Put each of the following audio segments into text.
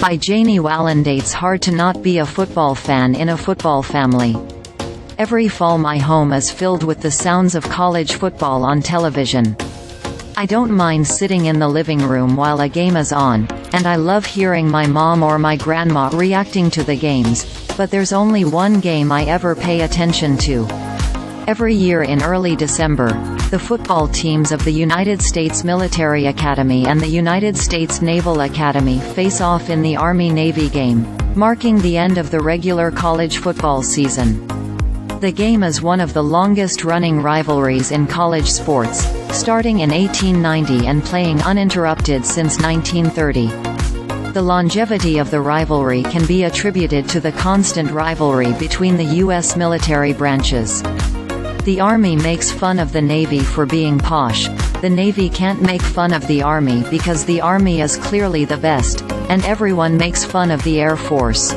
By Janie WalendaIt. It's hard to not be a football fan in a football family. Every fall my home is filled with the sounds of college football on television. I don't mind sitting in the living room while a game is on, and I love hearing my mom or my grandma reacting to the games, but there's only one game I ever pay attention to. Every year in early December, the football teams of the United States Military Academy and the United States Naval Academy face off in the Army-Navy game, marking the end of the regular college football season. The game is one of the longest-running rivalries in college sports, starting in 1890 and playing uninterrupted since 1930. The longevity of the rivalry can be attributed to the constant rivalry between the U.S. military branches. The Army makes fun of the Navy for being posh. The Navy can't make fun of the Army because the Army is clearly the best, and everyone makes fun of the Air Force.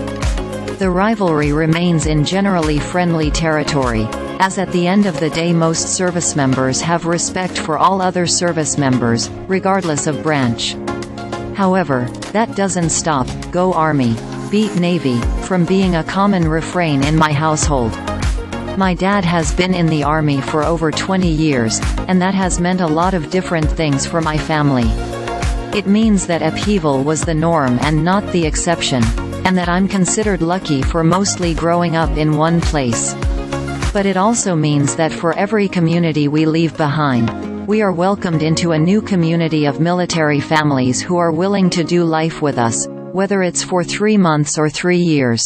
The rivalry remains in generally friendly territory, as at the end of the day most service members have respect for all other service members, regardless of branch. However, that doesn't stop "Go Army, beat Navy" from being a common refrain in my household. My dad has been in the Army for over 20 years, and that has meant a lot of different things for my family. It means that upheaval was the norm and not the exception, and that I'm considered lucky for mostly growing up in one place. But it also means that for every community we leave behind, we are welcomed into a new community of military families who are willing to do life with us, whether it's for 3 months or 3 years.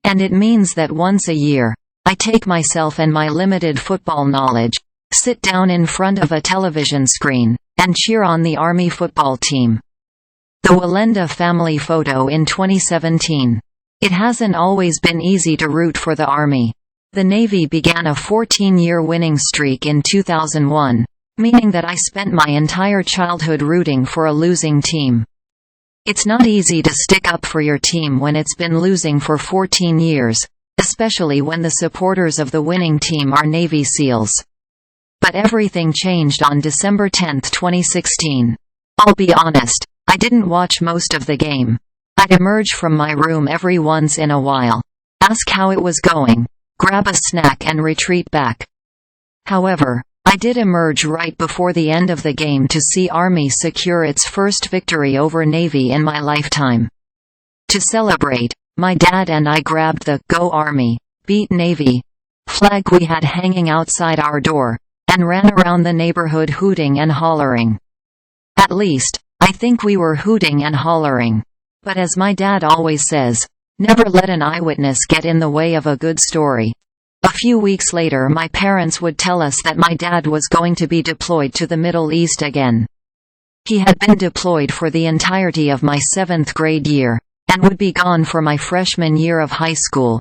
And it means that once a year, I take myself and my limited football knowledge, sit down in front of a television screen, and cheer on the Army football team. The Walenda family photo in 2017. It hasn't always been easy to root for the Army. The Navy began a 14-year winning streak in 2001, meaning that I spent my entire childhood rooting for a losing team. It's not easy to stick up for your team when it's been losing for 14 years, especially when the supporters of the winning team are Navy SEALs. But everything changed on December 10, 2016. I'll be honest, I didn't watch most of the game. I'd emerge from my room every once in a while, ask how it was going, grab a snack and retreat back. However, I did emerge right before the end of the game to see Army secure its first victory over Navy in my lifetime. To celebrate, my dad and I grabbed the "Go Army, beat Navy" flag we had hanging outside our door, and ran around the neighborhood hooting and hollering. At least, I think we were hooting and hollering. But as my dad always says, never let an eyewitness get in the way of a good story. A few weeks later my parents would tell us that my dad was going to be deployed to the Middle East again. He had been deployed for the entirety of my 7th grade year, and would be gone for my freshman year of high school,